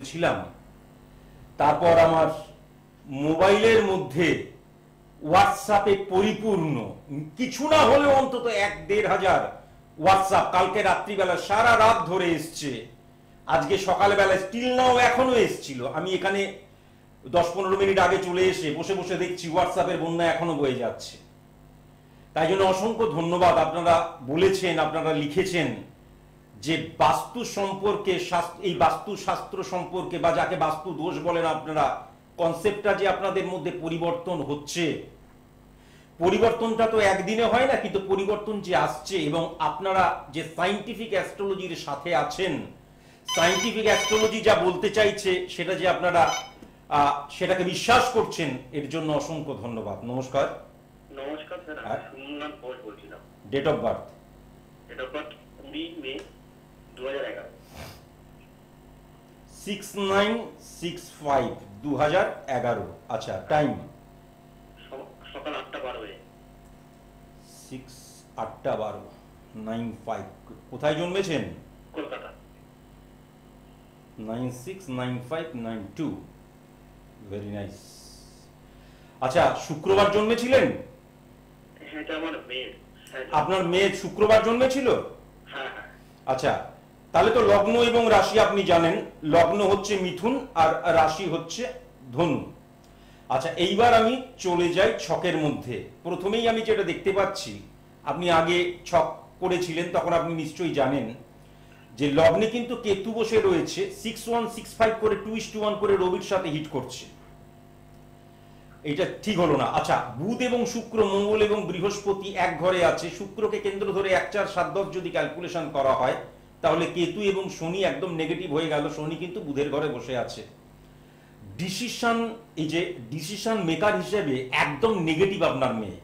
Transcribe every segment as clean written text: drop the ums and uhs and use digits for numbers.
ছিলাম। তারপর আমার মোবাইলের মধ্যে হোয়াটসঅ্যাপে পরিপূর্ণ, কিছু না হলেও অন্তত 1-1.5 হাজার হোয়াটসঅ্যাপ কালকে রাত্রিবেলা সারা রাত ধরে এসছে, আজকে সকালবেলা স্টিল নাও এখনো এসছিল। আমি এখানে 10-15 মিনিট আগে চলে এসে বসে বসে দেখছি হোয়াটসঅ্যাপের বন্যা এখনো বয়ে যাচ্ছে। তাই জন্য অসংখ্য ধন্যবাদ। আপনারা বলেছেন, আপনারা লিখেছেন যে বাস্তু সম্পর্কে, এই বাস্তুশাস্ত্র সম্পর্কে বা যাকে বাস্তু দোষ বলেন আপনারা, কনসেপ্টটা যে আপনাদের মধ্যে পরিবর্তন হচ্ছে, পরিবর্তনটা তো একদিনে হয় না, কিন্তু পরিবর্তন যে আসছে এবং আপনারা যে সায়েন্টিফিক অ্যাস্ট্রোলজির সাথে আছেন, সায়েন্টিফিক অ্যাস্ট্রোলজি যা বলতে চাইছে সেটা যে আপনারা সেটাকে বিশ্বাস করছেন, এর জন্য অসংখ্য ধন্যবাদ। নমস্কার। নমস্কার স্যার, আমি সুমনলাল ঘোষ বলছিলাম। Date of birth? Date of birth 20 May 2011। 6965 2011। আচ্ছা, টাইম? সকাল 8:12। 8:12 95। কোথায় জন্মেছেন? কলকাতা। 969592। Very nice. আচ্ছা, শুক্রবার জন্মেছিলেন? হ্যাঁ, এটা আমার মেয়ে। আপনার মেয়ে শুক্রবার জন্মেছিল? হ্যাঁ হ্যাঁ। আচ্ছা, তাহলে তো লগ্ন এবং রাশি আপনি জানেন। লগ্ন হচ্ছে মিথুন আর রাশি হচ্ছে ধনু। আচ্ছা, এইবার আমি চলে যাই ছকের মধ্যে। প্রথমেই আমি যেটা দেখতে পাচ্ছি, আপনি আগে ছক করেছিলেন তখন আপনি নিশ্চয়ই জানেন যে লগ্নে কিন্তু কেতু বসে রয়েছে 6165 করে 2:1 করে রবির সাথে হিট করছে। এটা ঠিক হলো না। আচ্ছা, বুধ এবং শুক্র, মঙ্গল এবং বৃহস্পতি এক ঘরে আছে। শুক্রকে কেন্দ্র ধরে 1 4 7 10 যদি ক্যালকুলেশন করা হয়, তাহলে কেতু এবং শনি একদম নেগেটিভ হয়ে গেল। শনি কিন্তু বুধের ঘরে বসে আছে। ডিসিশন, এই যে ডিসিশন মেকার হিসেবে একদম নেগেটিভ আপনার মেয়ে,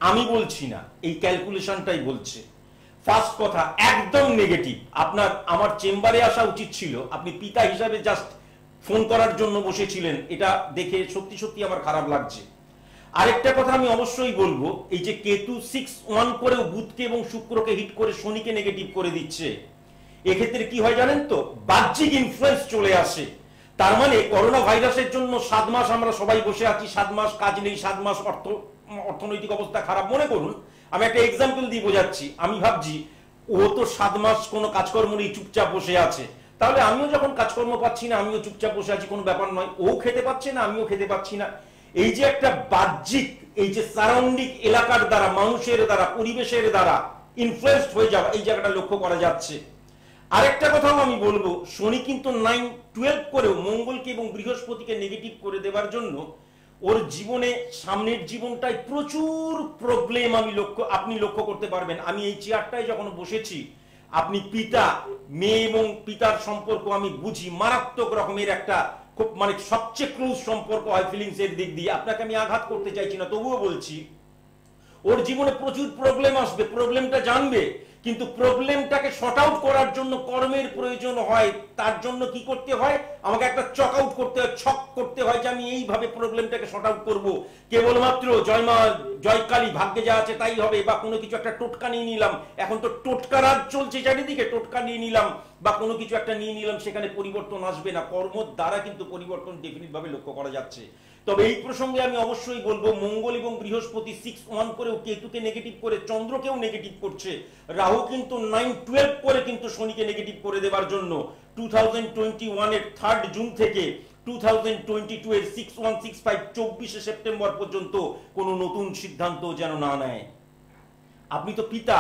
আমি বলছি না, এই ক্যালকুলেশনটাই বলছে। ফার্স্ট কথা, একদম নেগেটিভ। আপনার আমার চেম্বারে আসা উচিত ছিল, আপনি পিতা হিসাবে জাস্ট ফোন করার জন্য বসেছিলেন। এটা দেখে সত্যি সত্যি আমার খারাপ লাগছে। আরেকটা কথা আমি অবশ্যই বলবো, এই যে কেতু 6-1 করেও বুধকে এবং শুক্রকে হিট করে শনিকে নেগেটিভ করে দিচ্ছে, এক্ষেত্রে কি হয় জানেন তো, বাহ্যিক ইনফ্লুয়েন্স চলে আসে। তার মানে করোনা ভাইরাসের জন্য 7 মাস আমরা সবাই বসে আছি, 7 মাস কাজ নেই, 7 মাস অর্থনৈতিক অবস্থা খারাপ। মনে করুন, আমি একটা এক্সাম্পল দিয়ে বোঝাচ্ছি। আমি ভাবছি ও তো 7 মাস কোনো কাজকর্ম নেই, চুপচাপ বসে আছে, তাহলে আমিও যখন কাজকর্ম পাচ্ছি না, আমিও চুপচাপ বসে আছি, কোনো ব্যাপার নয়। ও খেতে পাচ্ছে না, আমিও খেতে পাচ্ছি না। এই যে একটা বাহ্যিক, এই যে সারাউন্ডিং এলাকার দ্বারা, মানুষের দ্বারা, পরিবেশের দ্বারা ইনফ্লুয়েন্সড হয়ে যাওয়া, এই জায়গাটা লক্ষ্য করা যাচ্ছে। আরেকটা কথাও আমি বলবো, শনি কিন্তু 9-12 করেও মঙ্গলকে এবং বৃহস্পতিকে নেগেটিভ করে দেওয়ার জন্য ওর জীবনে, সামনের জীবনটায় প্রচুর প্রবলেম আপনি লক্ষ্য করতে পারবেন। আমি এই চেয়ারটায় যখন বসেছি, আপনি পিতা, মেয়ে এবং পিতার সম্পর্ক আমি বুঝি, মারাত্মক রকমের একটা, খুব মানে সবচেয়ে ক্লোজ সম্পর্ক হয় ফিলিংস এর দিক দিয়ে। আপনাকে আমি আঘাত করতে চাইছি না, তবুও বলছি ওর জীবনে প্রচুর প্রবলেম আসবে, প্রবলেমটা জানবে, কিন্তু প্রবলেমটাকে শর্ট আউট করার জন্য কর্মের প্রয়োজন হয়। তার জন্য কি করতে হয়, আমাকে একটা চক আউট করতে হয়, ছক করতে হয় যে আমি এইভাবে প্রবলেমটাকে শর্ট আউট করবো। কেবলমাত্র জয় মা জয় কালী, ভাগ্যে যা আছে তাই হবে, বা কোনো কিছু একটা টোটকা নিয়ে নিলাম, এখন তো টোটকা রাজ চলছে চারিদিকে, টোটকা নিয়ে নিলাম বা কোনো কিছু একটা নিয়ে নিলাম, সেখানে পরিবর্তন আসবে না। কর্মর দ্বারা কিন্তু পরিবর্তন ডেফিনিট ভাবে লক্ষ্য করা যাচ্ছে। তবে এই প্রসঙ্গে আমি অবশ্যই বলবো, মঙ্গল এবং বৃহস্পতি 6-1 করেও কেতুকে নেগেটিভ করে চন্দ্রকেও নেগেটিভ করছে। রাহু কিন্তু 9-12 করে কিন্তু শনিকে নেগেটিভ করে দেওয়ার জন্য 2021 এর 3 জুন থেকে 2022 এর 6-1-6-5 24 সেপ্টেম্বর পর্যন্ত কোনো নতুন সিদ্ধান্ত যেন না নেয়। আপনি তো পিতা,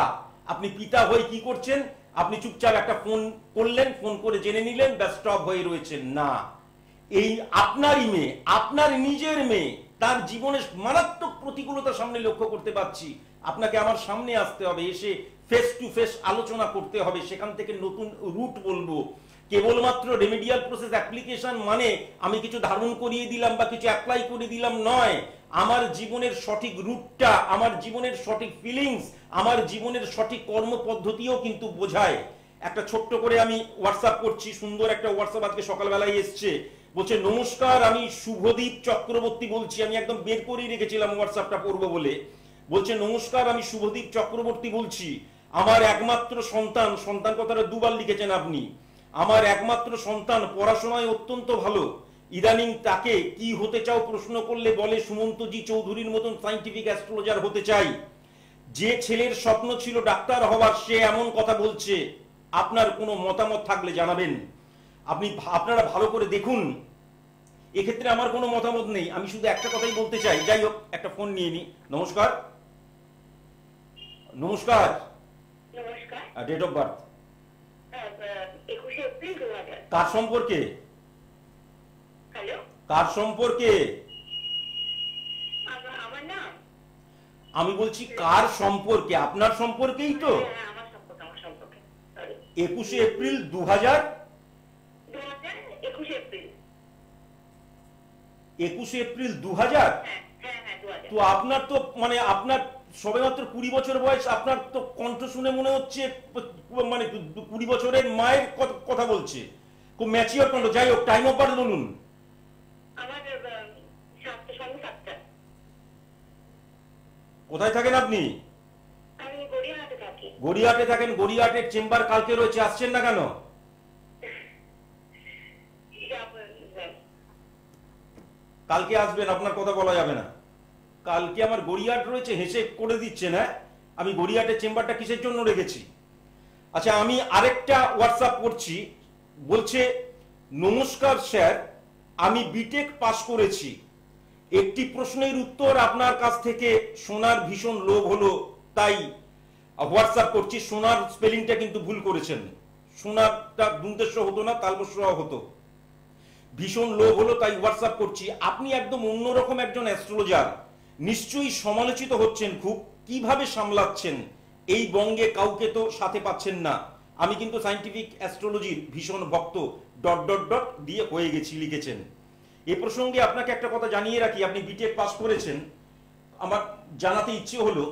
আপনি পিতা হয়ে কি করছেন, আপনি চুপচাপ একটা ফোন করলেন, ফোন করে জেনে নিলেন, ব্যাস স্টপ হয়ে রয়েছেন না। এই আপনারই মেয়ে, আপনার নিজের মেয়ে, তার জীবনে মারাত্মক প্রতিকূলতার সামনে লক্ষ্য করতে পাচ্ছি। আপনাকে আমার সামনে আসতে হবে, এসে ফেস টু ফেস আলোচনা করতে হবে, সেখান থেকে নতুন রুট বলবো। কেবলমাত্র রেমেডিয়াল প্রসেস অ্যাপ্লিকেশন মানে আমি কিছু ধারণ করিয়ে দিলাম বা কিছু অ্যাপ্লাই করে দিলাম নয়। আমার জীবনের সঠিক রুটটা, আমার জীবনের সঠিক ফিলিংস, আমার জীবনের সঠিক কর্ম পদ্ধতিও কিন্তু বোঝায়। একটা ছোট্ট করে আমি হোয়াটসঅ্যাপ করছি, সুন্দর একটা হোয়াটসঅ্যাপ আজকে সকালবেলায় এসছে, বলছে নমস্কার, আমি শুভদীপ চক্রবর্তী বলছি। আমি একদম বের করেই রেখেছিলাম হোয়াটসঅ্যাপটা পড়বো বলে। বলছে নমস্কার, আমি শুভদীপ চক্রবর্তী বলছি। আমার একমাত্র সন্তান, সন্তান কথাটা দুবার লিখেছেন আপনি, আমার একমাত্র সন্তান পড়াশোনায় অত্যন্ত ভালো, ইদানিং তাকে কি হতে চাও প্রশ্ন করলে বলে সুমন্তজি চৌধুরীর মতন সায়েন্টিফিক অ্যাস্ট্রোলজার হতে চাই। যে ছেলের স্বপ্ন ছিল ডাক্তার হওয়ার, সে এমন কথা বলছে। আপনার কোনো মতামত থাকলে জানাবেন। আপনারা ভালো করে দেখুন, এক্ষেত্রে আমার কোনো মতামত নেই, আমি শুধু একটা কথাই বলতে চাই। যাই হোক, একটা ফোন নিয়ে নি। নমস্কার। নমস্কার। নমস্কার। Date of birth? 21 এপ্রিল 2000। কার সম্পর্কে? হ্যালো, কার সম্পর্কে? আমার নাম? আমি বলছি কার সম্পর্কে? আপনার সম্পর্কেই তো। হ্যাঁ, আমার সম্পর্কে। সরি। 21 এপ্রিল 2000। 21 এপ্রিল। 21 এপ্রিল 2000। হ্যাঁ হ্যাঁ হ্যাঁ, 2000। তো আপনার তো মানে আপনার সবেমাত্র 20 বছর বয়স। আপনার তো কণ্ঠ শুনে মনে হচ্ছে মানে 20 বছরের মায়ের কথা বলছে, খুব ম্যাচিওর কণ্ঠ। যাই হোক, টাইম অফ বার্থ বলুন। আমার 7:07। কোথায় থাকেন আপনি? আমি গড়িয়াহাটে থাকি। গড়িয়াহাটে থাকেন? গড়িয়াহাটের চেম্বার কালকে রয়েছে, আসছেন না কেন? কালকে আসবেন, আপনার কথা বলা যাবে না। কালকে আমার গড়িয়াহাট রয়েছে, হেসে করে দিচ্ছেন। হ্যাঁ, আমি গড়িয়াহাটের চেম্বারটা কিসের জন্য রেখেছি? আচ্ছা, আমি আরেকটা হোয়াটসঅ্যাপ করছি, বলছে নমস্কার স্যার, আমি বিটেক পাস করেছি। একটি প্রশ্নের উত্তর আপনার কাছ থেকে শোনার ভীষণ লোভ হলো, তাই হোয়াটসঅ্যাপ করছি। সোনার স্পেলিংটা কিন্তু ভুল করেছেন, সোনারটা দুন্দেশ্ব হতো না, তালবস্য হতো। ভীষণ লোভ হলো তাই হোয়াটসঅ্যাপ করছি। আপনি একদম অন্যরকম একজন অ্যাস্ট্রোলজার, নিশ্চয়ই সমালোচিত হচ্ছেন খুব। কিভাবে সামলাচ্ছেন? এই বঙ্গে কাউকে তো সাথে পাচ্ছেন না। আমি কিন্তু সায়েন্টিফিক অ্যাস্ট্রোলজির ভীষণ ভক্ত, ডট ডট ডট দিয়ে হয়ে গেছি, লিখেছেন। এ প্রসঙ্গে আপনাকে একটা কথা জানিয়ে রাখি, আপনি বিটেক পাস করেছেন, আমার জানাতে ইচ্ছে হলো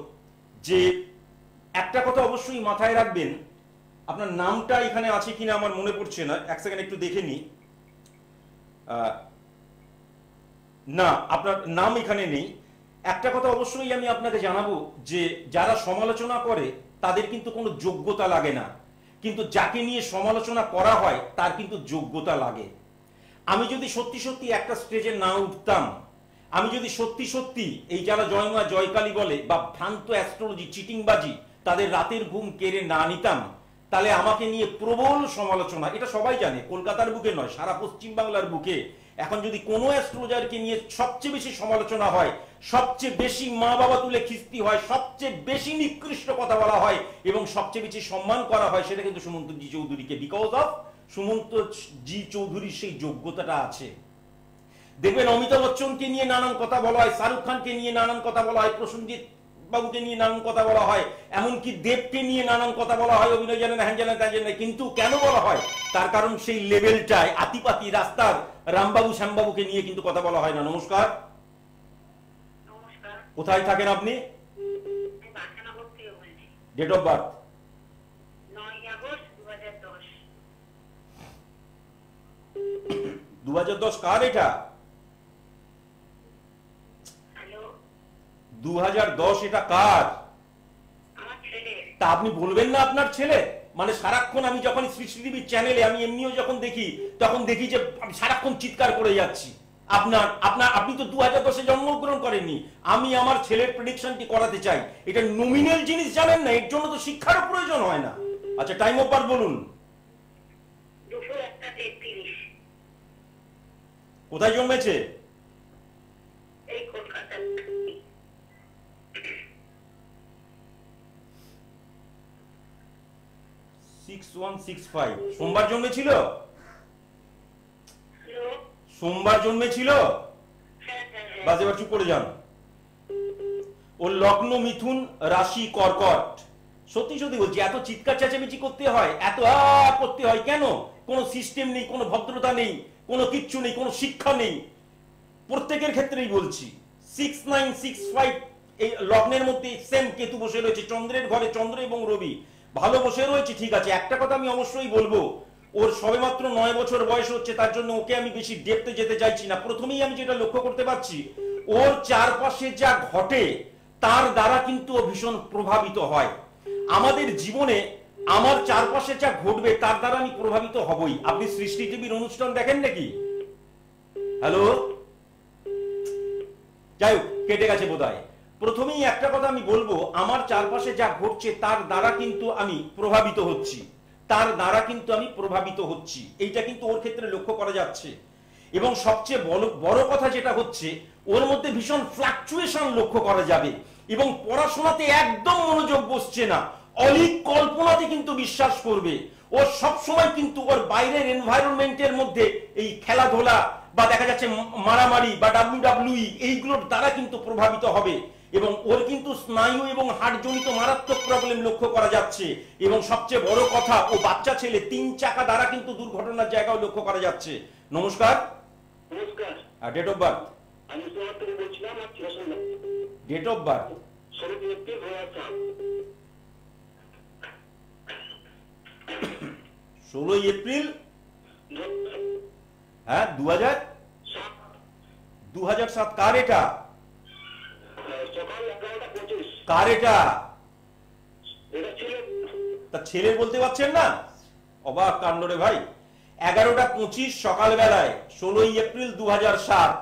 যে একটা কথা অবশ্যই মাথায় রাখবেন। আপনার নামটা এখানে আছে কিনা আমার মনে পড়ছে না, এক সেকেন্ড একটু দেখে নি। না, আপনার নাম এখানে নেই। একটা কথা অবশ্যই আমি আপনাকে জানাবো যে যারা সমালোচনা করে তাদের কিন্তু কোনো যোগ্যতা লাগে না, কিন্তু যাকে নিয়ে সমালোচনা করা হয় তার কিন্তু যোগ্যতা লাগে। আমি যদি সত্যি সত্যি একটা স্টেজে না উঠতাম, আমি যদি সত্যি সত্যি এই যারা জয়মা জয়কালী বলে বা ভ্রান্ত অ্যাস্ট্রোলজি চিটিংবাজি তাদের রাতের ঘুম কেড়ে না নিতাম, তাহলে আমাকে নিয়ে প্রবল সমালোচনা, এটা সবাই জানে, কলকাতার বুকে নয় সারা পশ্চিম বাংলার বুকে এখন যদি কোনো অ্যাস্ট্রোলজারকে নিয়ে সবচেয়ে বেশি সমালোচনা হয়, সবচেয়ে বেশি মা বাবা তুলে খিস্তি হয়, সবচেয়ে বেশি নিকৃষ্ট কথা বলা হয় এবং সবচেয়ে বেশি সম্মান করা হয়, সেটা কিন্তু সুমন্ত জি চৌধুরীকে। বিকজ অফ সুমন্ত জি চৌধুরীর সেই যোগ্যতাটা আছে। দেখবেন অমিতাভ বচ্চনকে নিয়ে নানান কথা বলা হয়, শাহরুখ খানকে নিয়ে নানান কথা বলা হয়, প্রসেনজিৎ বাবুকে নিয়ে নানান কথা বলা হয়, এমনকি দেবকে নিয়ে নানান কথা বলা হয়, অভিনয় জানেন, হ্যান জানেন, ত্যান জানেন। কিন্তু কেন বলা হয়? তার কারণ সেই লেভেলটায় আতিপাতি রাস্তার রামবাবু শ্যামবাবুকে নিয়ে কিন্তু কথা বলা হয় না। নমস্কার। নমস্কার। কোথায় থাকেন আপনি? Date of birth? 9 আগস্ট 2010। 2010 কার এটা? 2010 এটা কার? আমার ছেলে। তা আপনি বলবেন না আপনার ছেলে? মানে সারাক্ষণ আমি যখন শ্রী টিভির চ্যানেলে আমি এমনিও যখন দেখি, তখন দেখি যে আমি সারাক্ষণ চিৎকার করে যাচ্ছি। আপনি তো 2010-এ জন্মগ্রহণ করেননি। আমি আমার ছেলের প্রেডিকশনটি করাতে চাই। এটা নমিনাল জিনিস, জানেন না, এর জন্য তো শিক্ষারও প্রয়োজন হয় না। আচ্ছা, টাইম অফ বার্থ বলুন। 2:33। কোথায় জন্মেছে? এই কলকাতা। 6165। সোমবার জন্মেছিল? হ্যালো। সোমবার জন্মেছিল? হ্যাঁ হ্যাঁ হ্যাঁ। বাস, এবার চুপ করে যান। ও লগ্ন মিথুন, রাশি কর্কট। সত্যি সত্যি বলছি, এত চিৎকার চেঁচামেচি করতে হয়, এত করতে হয় কেন? কোনো সিস্টেম নেই, কোনো ভদ্রতা নেই, কোনো কিচ্ছু নেই, কোনো শিক্ষা নেই। প্রত্যেকের ক্ষেত্রেই বলছি। 6965 এই লগ্নের মধ্যে সেম কেতু বসে রয়েছে, চন্দ্রের ঘরে চন্দ্র এবং রবি ভালো বসে রয়েছে, ঠিক আছে। একটা কথা আমি অবশ্যই বলবো, ওর সবেমাত্র 9 বছর বয়স হচ্ছে, তার জন্য ওকে আমি বেশি ডেপথে যেতে চাইছি না। প্রথমেই আমি যেটা লক্ষ্য করতে পারছি, ওর চারপাশে যা ঘটে তার দ্বারা কিন্তু ও ভীষণ প্রভাবিত হয়। আমাদের জীবনে আমার চারপাশে যা ঘটবে তার দ্বারা আমি প্রভাবিত হবই। আপনি সৃষ্টি টিভির অনুষ্ঠান দেখেন নাকি? হ্যালো, যাই হোক, কেটে গেছে বোধহয়। প্রথমেই একটা কথা আমি বলবো, আমার চারপাশে যা ঘটছে তার দ্বারা কিন্তু আমি প্রভাবিত হচ্ছি, তার দ্বারা কিন্তু আমি প্রভাবিত হচ্ছি, এইটা কিন্তু ওর ক্ষেত্রে লক্ষ্য করা যাচ্ছে। এবং সবচেয়ে বড় কথা যেটা হচ্ছে, ওর মধ্যে ভীষণ ফ্লাকচুয়েশন লক্ষ্য করা যাবে এবং পড়াশোনাতে একদম মনোযোগ বসছে না, অলিক কল্পনাতে কিন্তু বিশ্বাস করবে। ও সবসময় কিন্তু ওর বাইরের এনভায়রনমেন্টের মধ্যে এই খেলাধুলা বা দেখা যাচ্ছে মারামারি বা WWE এইগুলোর দ্বারা কিন্তু প্রভাবিত হবে এবং ওর কিন্তু স্নায়ু এবং হাড়জনিত মারাত্মক প্রবলেম লক্ষ্য করা যাচ্ছে। এবং সবচেয়ে বড় কথা, ও বাচ্চা ছেলে, 3 চাকা দ্বারা কিন্তু দুর্ঘটনার জায়গাও লক্ষ্য করা যাচ্ছে। নমস্কার। নমস্কার। Date of birth? আমি সোনার থেকে বলছিলাম। আর date of birth? 16 April 2007। 16 April, হ্যাঁ 2007। কার এটা? সকাল 11টা 25। কার এটা? এটা ছিল তা ছেলে বলতে পারছেন না? অবাক কাণ্ড রে ভাই। 11টা 25 সকালবেলায়, 16 এপ্রিল 2007।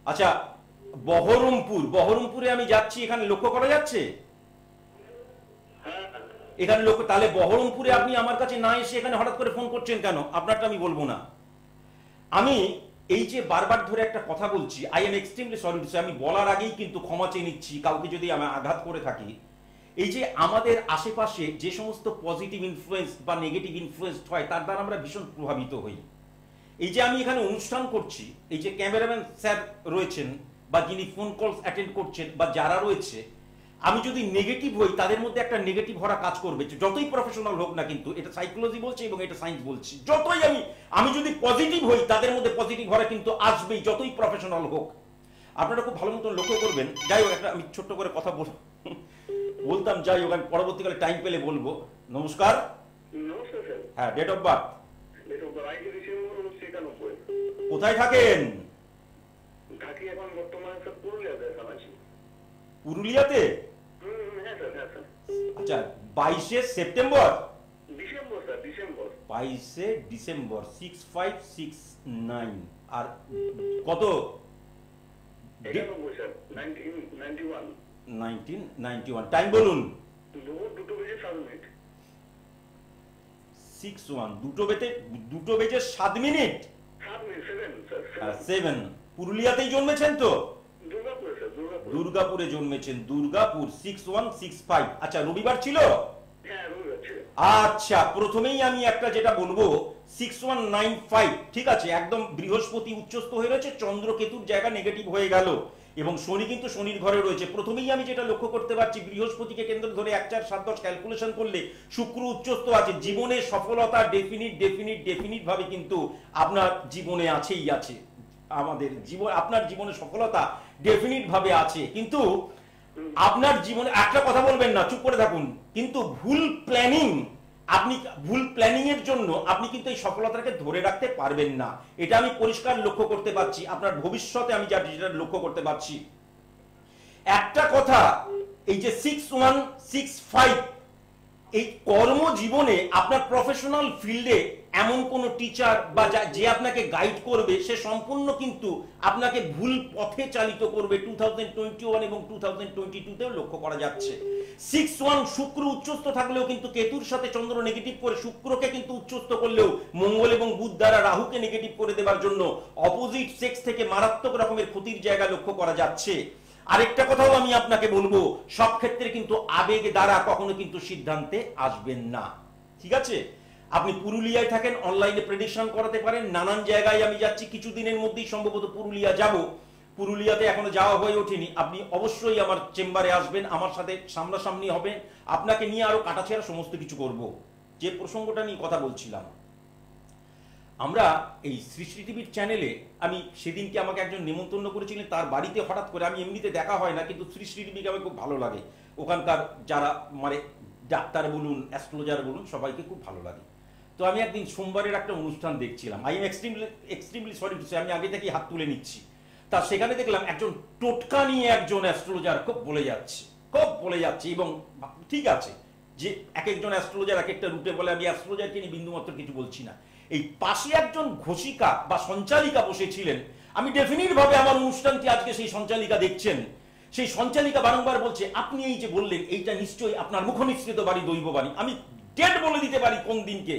আচ্ছা, বহরমপুরে আমি যাচ্ছি, এখানে লক্ষ্য করা যাচ্ছে? এখানে লক্ষ্য, তাহলে বহরমপুরে আপনি আমার কাছে না এসে এখানে হঠাৎ করে ফোন করছেন কেন? আপনারটা আমি বলবো না। আমি এই যে বারবার ধরে একটা কথা বলছি, I am extremely sorry to say, আমি বলার আগেই কিন্তু ক্ষমা চেয়ে নিচ্ছি কাউকে যদি আমি আঘাত করে থাকি। এই যে আমাদের আশেপাশে যে সমস্ত পজিটিভ ইনফ্লুয়েন্স বা নেগেটিভ ইনফ্লুয়েন্স হয় তার দ্বারা আমরা ভীষণ প্রভাবিত হই। এই যে আমি এখানে অনুষ্ঠান করছি, এই যে ক্যামেরাম্যান স্যার রয়েছেন বা যিনি ফোন কলস অ্যাটেন্ড করছেন বা যারা রয়েছে, আমি যদি নেগেটিভ হই তাদের মধ্যে একটা নেগেটিভ হরা কাজ করবে, যতই প্রফেশনাল হোক না। কিন্তু এটা সাইকোলজি বলছে এবং এটা সায়েন্স বলছে, যতই আমি যদি পজিটিভ হই তাদের মধ্যে পজিটিভ হরা কিন্তু আসবেই, যতই প্রফেশনাল হোক। আপনারা খুব ভালো মতন লক্ষ্য করবেন। যাই হোক, একটা আমি ছোট্ট করে কথা বলতাম, যাই হোক আমি পরবর্তীকালে টাইম পেলে বলবো। নমস্কার। নমস্কার স্যার। হ্যাঁ, date of birth? Date of birth 22 December 1991। কোথায় থাকেন? ঢাকি এখন বর্তমানে স্যার পুরুলিয়াতে আছি। পুরুলিয়াতে? হ্যাঁ স্যার, হ্যাঁ স্যার। আচ্ছা, 22 September? December sir, December. 22 December 6569। আর কত? 91 স্যার, 1991। 1991। টাইম বলুন। 2:07। 61, 2:07। 7। পুরুলিয়াতেই জন্মেছেন তো? দুর্গাপুরে স্যার, দুর্গাপুর। দুর্গাপুরে জন্মেছেন, দুর্গাপুর। 6165। আচ্ছা, রবিবার ছিল? হ্যাঁ, রবিবার ছিল। আচ্ছা, প্রথমেই আমি একটা যেটা বলবো, 6195, ঠিক আছে, একদম বৃহস্পতি উচ্চস্থ হয়ে রয়েছে, চন্দ্র কেতুর জায়গা নেগেটিভ হয়ে গেল এবং শনি কিন্তু শনির ঘরে রয়েছে। প্রথমেই আমি যেটা লক্ষ্য করতে পারছি, বৃহস্পতিকে কেন্দ্র ধরে 1 4 7 10 ক্যালকুলেশন করলে শুক্র উচ্চস্থ আছে। জীবনে সফলতা ডেফিনিট ভাবে কিন্তু আপনার জীবনে আছেই আছে। আমাদের জীবন, আপনার জীবনে সফলতা ডেফিনিট ভাবে আছে, কিন্তু আপনার জীবনে একটা কথা বলবেন না, চুপ করে থাকুন। কিন্তু ভুল প্ল্যানিং এর জন্য আপনি কিন্তু এই সফলতাকে ধরে রাখতে পারবেন না। এটা আমি পরিষ্কার লক্ষ্য করতে পারছি। আপনার ভবিষ্যতে আমি যেটা লক্ষ্য করতে পারছি, একটা কথা, এই যে 6165, এই কর্মজীবনে আপনার প্রফেশনাল ফিল্ডে এমন কোন টিচার বা যে আপনাকে গাইড করবে, সে সম্পূর্ণ কিন্তু আপনাকে ভুল পথে চালিত করবে। 2021 এবং 2022তেও লক্ষ্য করা যাচ্ছে। 61 শুক্র উচ্চস্থ থাকলেও কিন্তু কেতুর সাথে চন্দ্র নেগেটিভ করে, শুক্রকে কিন্তু উচ্চস্থ করলেও মঙ্গল এবং বুধ দ্বারা রাহুকে নেগেটিভ করে দেওয়ার জন্য অপোজিট সেক্স থেকে মারাত্মক রকমের ক্ষতির জায়গা লক্ষ্য করা যাচ্ছে। আরেকটা কথাও আমি আপনাকে বলবো, সব ক্ষেত্রে কিন্তু আবেগ দ্বারা কখনো কিন্তু সিদ্ধান্তে আসবেন না, ঠিক আছে? আপনি পুরুলিয়ায় থাকেন, অনলাইনে প্রেডিকশন করাতে পারেন। নানান জায়গায় আমি যাচ্ছি, কিছুদিনের মধ্যেই সম্ভবত পুরুলিয়া যাব। পুরুলিয়াতে এখনো যাওয়া হয়ে ওঠেনি। আপনি অবশ্যই আমার চেম্বারে আসবেন, আমার সাথে সামনাসামনি হবে, আপনাকে নিয়ে আরো কাটাছেড়া সমস্ত কিছু করব। যে প্রসঙ্গটা নিয়ে কথা বলছিলাম, আমরা এই সৃষ্টি টিভির চ্যানেলে, আমি সেদিনকে আমাকে একজন নিমন্ত্রণ করেছিলেন তার বাড়িতে, হঠাৎ করে, আমি এমনিতে দেখা হয় না কিন্তু সৃষ্টি টিভিকে আমার খুব ভালো লাগে। ওখানকার যারা মানে ডাক্তার বলুন, অ্যাস্ট্রোলজার বলুন, সবাইকে খুব ভালো লাগে। তো আমি একদিন সোমবারের একটা অনুষ্ঠান দেখছিলাম। I am extremely sorry to say, আমি আগে থেকেই হাত তুলে নিচ্ছি। তা সেখানে দেখলাম একজন টোটকা নিয়ে একজন অ্যাস্ট্রোলজার খুব বলে যাচ্ছে, খুব বলে যাচ্ছে, এবং ঠিক আছে যে এক একজন অ্যাস্ট্রোলজার এক একটা রুটে বলে, আমি অ্যাস্ট্রোলজারকে নিয়ে বিন্দুমাত্র কিছু বলছি না। এই পাশে একজন ঘোষিকা বা সঞ্চালিকা বসেছিলেন, আমি ডেফিনিট ভাবে আমার অনুষ্ঠানটি আজকে সেই সঞ্চালিকা দেখছেন, সেই সঞ্চালিকা বারংবার বলছে আপনি এই যে বললেন এইটা নিশ্চয়ই আপনার মুখনিসৃত বাড়ি দৈববাণী। আমি ডেট বলে দিতে পারি কোন দিনকে।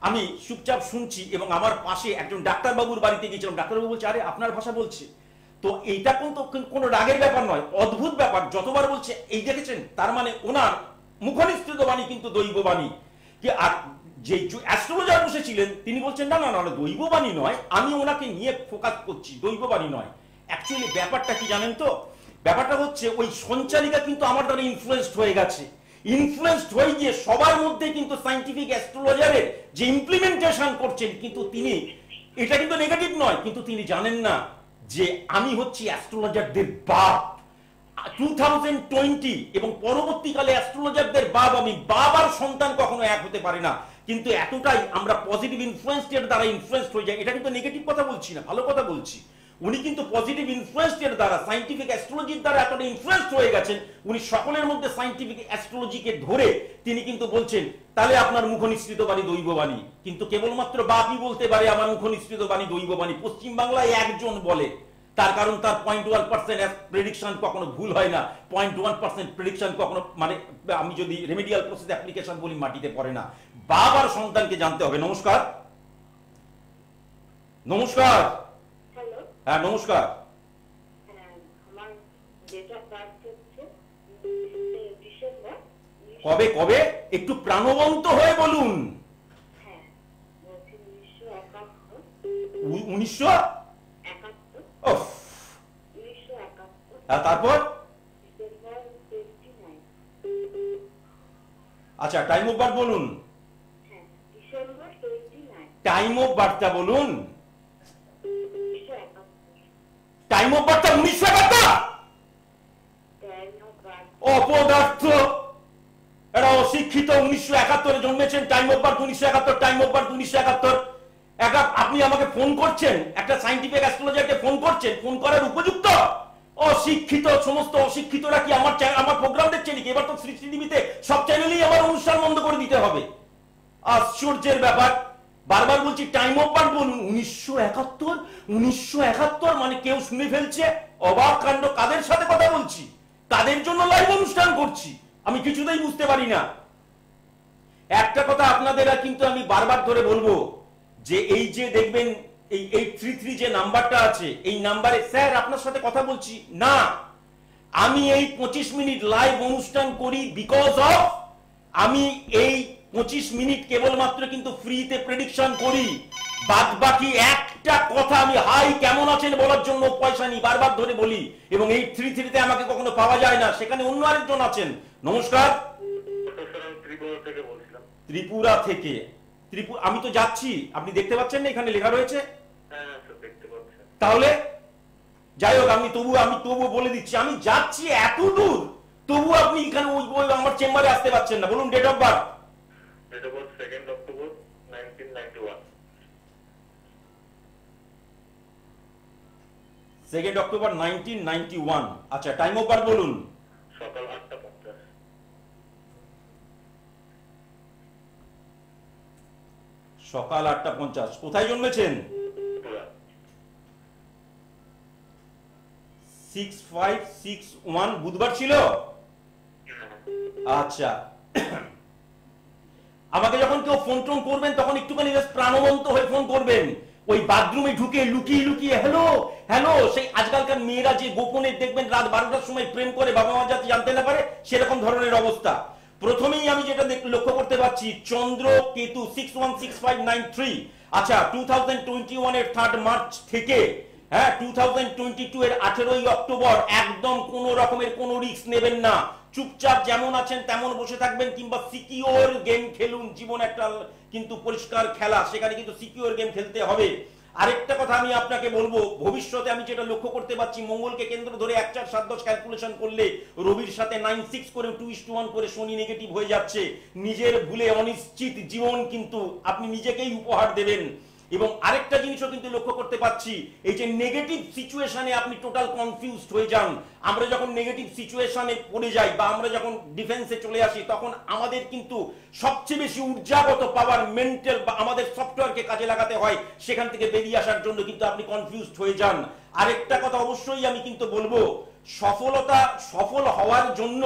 আমি চুপচাপ শুনছি এবং আমার পাশে একজন ডাক্তারবাবুর বাড়িতে গিয়েছিলাম, ডাক্তারবাবু বলছে আরে আপনার ভাষা বলছে। তো এইটা কিন্তু কোনো রাগের ব্যাপার নয়, অদ্ভুত ব্যাপার। যতবার বলছে এই দেখেছেন, তার মানে ওনার মুখনিসৃত বাণী কিন্তু দৈববাণী। কি আর যে অ্যাস্ট্রোলজার বসেছিলেন তিনি বলছেন না না না দৈববাণী নয়, আমি ওনাকে নিয়ে ফোকাস করছি, দৈববাণী নয়। অ্যাকচুয়ালি ব্যাপারটা কি জানেন তো, ব্যাপারটা হচ্ছে ওই সঞ্চালিকা কিন্তু আমার দ্বারা ইনফ্লুয়েসড হয়ে গেছে, ইনফ্লুয়েসড হয়ে গিয়ে সবার মধ্যে কিন্তু সায়েন্টিফিক অ্যাস্ট্রোলজারের যে ইমপ্লিমেন্টেশন করছেন, কিন্তু তিনি এটা কিন্তু নেগেটিভ নয়, কিন্তু তিনি জানেন না যে আমি হচ্ছি অ্যাস্ট্রোলজারদের বাপ। 2020 এবং পরবর্তীকালে অ্যাস্ট্রোলজারদের বাপ আমি, বাবার সন্তান কখনো এক হতে পারে না, কিন্তু এতটাই আমরা পজিটিভ ইনফ্লুয়েন্সের দ্বারা ইনফ্লুয়েন্সড হয়ে যাই। এটা কিন্তু নেগেটিভ কথা বলছি না, ভালো কথা বলছি। উনি কিন্তু পজিটিভ ইনফ্লুয়েন্সের দ্বারা, সায়েন্টিফিক অ্যাস্ট্রোলজির দ্বারা এতটা ইনফ্লুয়েন্সড হয়ে গেছেন, উনি সকলের মধ্যে সায়েন্টিফিক অ্যাস্ট্রোলজিকে ধরে তিনি কিন্তু বলছেন তাহলে আপনার মুখনিসৃত বাণী দৈববাণী। কিন্তু কেবলমাত্র বাপই বলতে পারে আমার মুখনিসৃত বাণী দৈববাণী। পশ্চিম বাংলায় একজন বলে, তার কারণ তার 0.1% প্রেডিকশন কখনো ভুল হয় না, 0.1% প্রেডিকশন কখনো, মানে আমি যদি রেমেডিয়াল প্রসেস অ্যাপ্লিকেশন বলি, মাটিতে পড়ে না। বাবার সন্তানকে জানতে হবে। নমস্কার। নমস্কার। হ্যালো, হ্যাঁ নমস্কার। আমার ডেট অফ বার্থ হচ্ছে ডিসেম্বর। কবে কবে একটু প্রাণবন্ত হয়ে বলুন। হ্যাঁ, বলছি 1971। 1900? 71। ওফ। 1971। তারপর? ডিসেম্বর 29। আচ্ছা, টাইম অফ বার্থ বলুন। হ্যাঁ, ডিসেম্বর 29। টাইম অফ বার্থটা বলুন। 1971। টাইম অফ বার্থটা 1971? টাইম অফ বার্থ অপদার্থ, এরা অশিক্ষিত। 1971 জন্মেছেন, time of birth 1971, time of birth 1971। আপনি আমাকে ফোন করছেন, একটা সায়েন্টিফিক অ্যাস্ট্রোলজারকে ফোন করছেন, ফোন করার উপযুক্ত? অশিক্ষিত। সমস্ত অশিক্ষিতরা কি আমার প্রোগ্রাম দেখছে নাকি? এবার তো সৃষ্টি টিভিতে সব চ্যানেলেই আমার অনুষ্ঠান বন্ধ করে দিতে হবে। আশ্চর্যের ব্যাপার। বারবার বলছি টাইম অফ বার্থ বলুন। 1971? 1971 মানে কেউ শুনে ফেলছে, অবাক কাণ্ড। কাদের সাথে কথা বলছি, কাদের জন্য লাইভ অনুষ্ঠান করছি, আমি কিছুতেই বুঝতে পারি না। একটা কথা আপনাদের কিন্তু আমি বারবার ধরে বলবো, যে এই যে দেখবেন এই 833 যে নাম্বারটা আছে, এই নাম্বারে স্যার আপনার সাথে কথা বলছি না, আমি এই 25 মিনিট লাইভ অনুষ্ঠান করি বিকজ অফ আমি এই 25 মিনিট কেবলমাত্র কিন্তু ফ্রিতে প্রেডিকশন করি। বাদ বাকি একটা কথা আমি হাই কেমন আছেন বলার জন্য পয়সা নিই, বারবার ধরে বলি। এবং এই 833 তে আমাকে কখনো পাওয়া যায় না, সেখানে অন্য আরেকজন আছেন। নমস্কার। ত্রিপুরা থেকে বলছিলাম। ত্রিপুরা থেকে? আমি তো যাচ্ছি, আপনি দেখতে পাচ্ছেন না এখানে লেখা রয়েছে? হ্যাঁ স্যার, দেখতে পাচ্ছেন। তাহলে যাই হোক, আমি তবু বলে দিচ্ছি, আমি যাচ্ছি এত দূর, তবু আপনি এখানে আমার চেম্বারে আসতে পারছেন না। বলুন date of birth. Date of birth 2nd October 1991। 2nd October 1991। আচ্ছা, টাইম অফ বার্থ বলুন। সকাল 8:50। সকাল 8:50। কোথায় জন্মেছেন? ত্রিপুরা। 6561 বুধবার ছিল? আচ্ছা। আমাকে যখন কেউ ফোন টোন করবেন তখন একটুখানি প্রাণবন্ত হয়ে ফোন করবেন। ওই বাথরুমে ঢুকে লুকিয়ে লুকিয়ে হ্যালো হ্যালো, সেই আজকালকার মেয়েরা যে গোপনে দেখবেন রাত 12টার সময় প্রেম করে, বাবা মা যাতে জানতে না পারে, সেরকম ধরনের অবস্থা। প্রথমেই আমি যেটা লক্ষ্য করতে পারছি, চন্দ্র কেতু 616593। আচ্ছা, 2021 এর 3rd মার্চ থেকে 2022 এর 18ই অক্টোবর একদম কোন রকমের কোনো রিস্ক নেবেন না। চুপচাপ যেমন আছেন তেমন বসে থাকবেন, কিংবা সিকিউর গেম খেলুন। জীবন একটা কিন্তু পরিষ্কার খেলা, সেখানে কিন্তু সিকিউর গেম খেলতে হবে। আরেকটা কথা আমি আপনাকে বলবো, ভবিষ্যতে আমি যেটা লক্ষ্য করতে পারছি, মঙ্গলকে কেন্দ্র ধরে 1 4 7 10 ক্যালকুলেশন করলে রবির সাথে 9 6 করে 2:1 করে শনি নেগেটিভ হয়ে যাচ্ছে। নিজের ভুলে অনিশ্চিত জীবন কিন্তু আপনি নিজেকেই উপহার দেবেন। এবং আরেকটা জিনিসও কিন্তু লক্ষ্য করতে পাচ্ছি, এই যে নেগেটিভ সিচুয়েশনে আপনি টোটাল কনফিউজড হয়ে যান। আমরা যখন নেগেটিভ সিচুয়েশনে পড়ে যাই বা আমরা যখন ডিফেন্সে চলে আসি, তখন আমাদের কিন্তু সবচেয়ে বেশি ঊর্জাগত পাওয়ার মেন্টাল বা আমাদের সফটওয়্যারকে কাজে লাগাতে হয়, সেখান থেকে বেরিয়ে আসার জন্য কিন্তু আপনি কনফিউজড হয়ে যান। আরেকটা কথা অবশ্যই আমি কিন্তু বলবো, সফল হওয়ার জন্য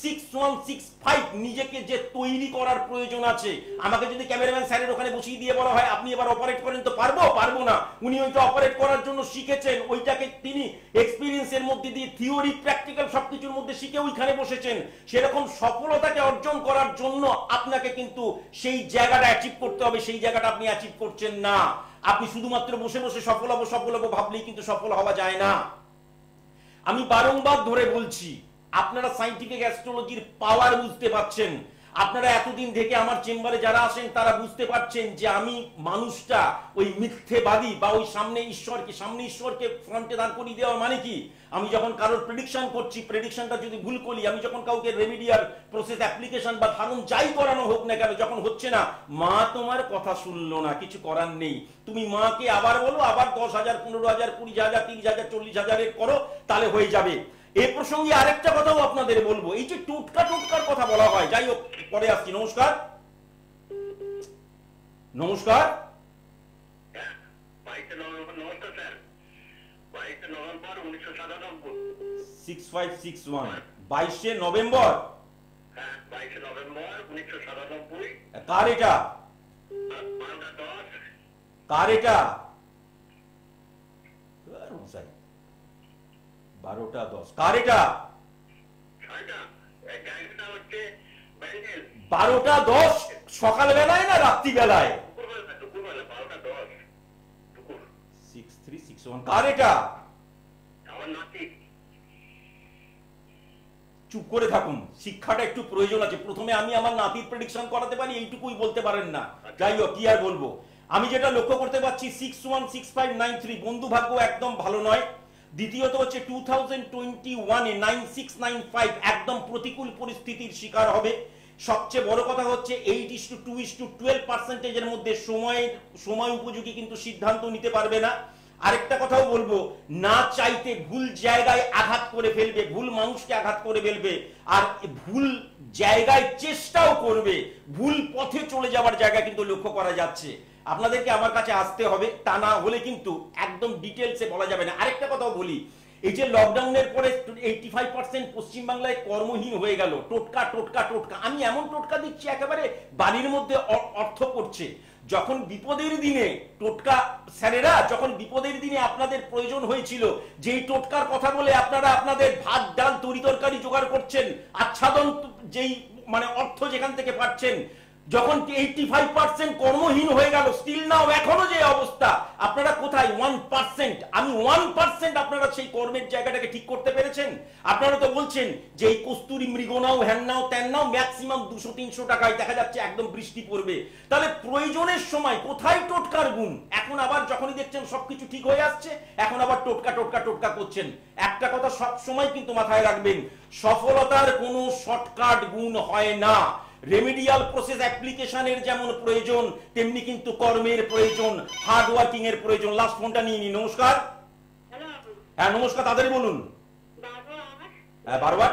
6165 নিজেকে যে তৈরি করার প্রয়োজন আছে। আমাকে যদি ক্যামেরাম্যান স্যারের ওখানে বসিয়ে দিয়ে বলা হয় আপনি এবার অপারেট করেন, তো পারবো না। উনি ওইটা অপারেট করার জন্য শিখেছেন, ওইটাকে তিনি এক্সপেরিয়েন্সের মধ্যে দিয়ে থিওরি প্র্যাকটিক্যাল সবকিছুর মধ্যে শিখে ওইখানে বসেছেন। সেরকম সফলতাকে অর্জন করার জন্য আপনাকে কিন্তু সেই জায়গাটা অ্যাচিভ করতে হবে, সেই জায়গাটা আপনি অ্যাচিভ করছেন না। আপনি শুধুমাত্র বসে বসে সফল হবো ভাবলেই কিন্তু সফল হওয়া যায় না। আমি বারংবার ধরে বলছি, আপনারা সায়েন্টিফিক অ্যাস্ট্রোলজির পাওয়ার বুঝতে পারছেন। আপনারা এতদিন থেকে আমার চেম্বারে যারা আসেন তারা বুঝতে পারছেন যে আমি মানুষটা ওই মিথ্যেবাদী বা ওই সামনে ঈশ্বরকে ফ্রন্টে দাঁড় করিয়ে দেওয়া মানে কি, আমি যখন কারোর প্রেডিকশন করছি, প্রেডিকশনটা যদি ভুল করি, আমি যখন কাউকে রেমিডিয়াল প্রসেস অ্যাপ্লিকেশন বা ধারণ যাই করানো হোক না কেন, যখন হচ্ছে না, মা তোমার কথা শুনলো না, কিছু করার নেই, তুমি মাকে আবার বলো, আবার 10,000 15,000 20,000 30,000 40,000 করো, তাহলে হয়ে যাবে। এই প্রসঙ্গে আরেকটা কথাও আপনাদের বলবো, এই যে টোটকার কথা বলা হয়, যাই হোক পরে আসছি। নমস্কার। 6561 22 নভেম্বর। কার এটা? 12:10 কার এটা? 12:10 সকাল বেলায় না রাত্রি বেলায়? 6361 কার এটা? চুপ করে থাকুন, শিক্ষাটা একটু প্রয়োজন আছে। প্রথমে আমি আমার নাতির প্রেডিকশন করাতে পারি এইটুকুই বলতে পারেন না, যাই হোক কি আর বলবো। আমি যেটা লক্ষ্য করতে পারছি 616593 বন্ধু ভাগ্য একদম ভালো নয়। দ্বিতীয়ত হচ্ছে 2021-এ 9695 একদম প্রতিকূল পরিস্থিতির শিকার হবে। সবচেয়ে বড় কথা হচ্ছে 8:2:12% মধ্যে সময় উপযোগী কিন্তু সিদ্ধান্ত নিতে পারবে না। আরেকটা কথাও বলবো, না চাইতে ভুল জায়গায় আঘাত করে ফেলবে, ভুল মানুষকে আঘাত করে ফেলবে, আর ভুল জায়গায় চেষ্টাও করবে, ভুল পথে চলে যাওয়ার জায়গা কিন্তু লক্ষ্য করা যাচ্ছে। আপনাদেরকে আমার কাছে আসতে হবে, তা না হলে কিন্তু একদম ডিটেলসে বলা যাবে না। আরেকটা কথাও বলি, এই যে লকডাউনের পরে 85% পশ্চিমবাংলায় কর্মহীন হয়ে গেল, টোটকা। আমি এমন টোটকা দিচ্ছি একেবারে বাড়ির মধ্যে অর্থ করছে। যখন বিপদের দিনে টোটকা স্যারেরা, যখন বিপদের দিনে আপনাদের প্রয়োজন হয়েছিল, যেই টোটকার কথা বলে আপনারা আপনাদের ভাত ডাল তরি তরকারি জোগাড় করছেন, আচ্ছাদন যেই মানে অর্থ যেখান থেকে পাচ্ছেন, যখন 85% কর্মহীন হয়ে গেল, স্টিল নাও এখনো যে অবস্থা, আপনারা কোথায়? 1%। আমি 1% আপনারা সেই কর্মের জায়গাটাকে ঠিক করতে পেরেছেন? আপনারা তো বলছেন যে এই কস্তুরি মৃগ নাও, হ্যান নাও, ত্যান নাও, ম্যাক্সিমাম 200-300 টাকায় দেখা যাচ্ছে একদম বৃষ্টি পড়বে। তাহলে প্রয়োজনের সময় কোথায় টোটকার গুণ? এখন আবার যখনই দেখছেন সবকিছু ঠিক হয়ে আসছে, এখন আবার টোটকা করছেন। একটা কথা সব সময় কিন্তু মাথায় রাখবেন, সফলতার কোনো শর্টকাট গুণ হয় না। রেমিডিয়াল প্রসেস অ্যাপ্লিকেশনের যেমন প্রয়োজন, তেমনি কিন্তু কর্মের প্রয়োজন, হার্ড ওয়ার্কিং এর প্রয়োজন। লাস্ট ফোনটা নিয়ে নি। নমস্কার। হ্যাঁ নমস্কার, তাদের বলুন। হ্যাঁ বারবার।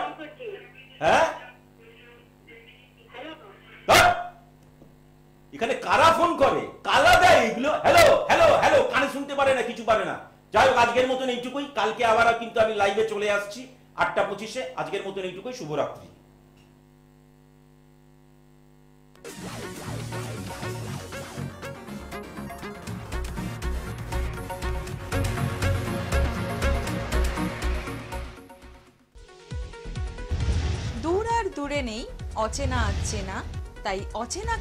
হ্যাঁ এখানে কারা ফোন করে, কালা দেয় এগুলো? হ্যালো কানে শুনতে পারে না, কিছু পারে না। যাই হোক আজকের মতন এইটুকুই, কালকে আবার কিন্তু আমি লাইভে চলে আসছি 8:25-এ। আজকের মতন এইটুকুই, শুভরাত্রি। দূর আর দূরে নেই অচেনা আচ্ছেনা, তাই অচেনা